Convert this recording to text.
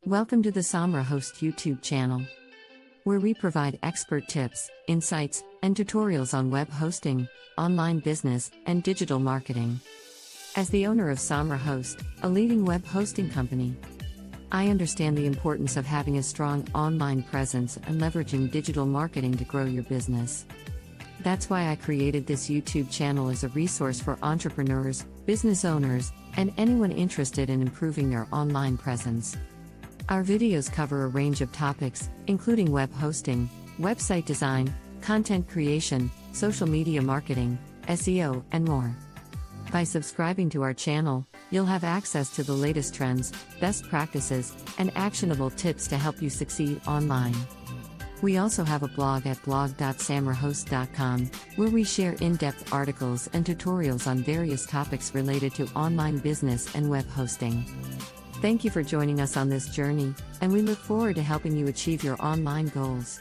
Welcome to the Samra Host YouTube channel, where we provide expert tips, insights, and tutorials on web hosting, online business, and digital marketing. As the owner of Samra Host, a leading web hosting company, I understand the importance of having a strong online presence and leveraging digital marketing to grow your business. That's why I created this YouTube channel as a resource for entrepreneurs, business owners, and anyone interested in improving their online presence. Our videos cover a range of topics, including web hosting, website design, content creation, social media marketing, SEO, and more. By subscribing to our channel, you'll have access to the latest trends, best practices, and actionable tips to help you succeed online. We also have a blog at blog.samrahost.com, where we share in-depth articles and tutorials on various topics related to online business and web hosting. Thank you for joining us on this journey, and we look forward to helping you achieve your online goals.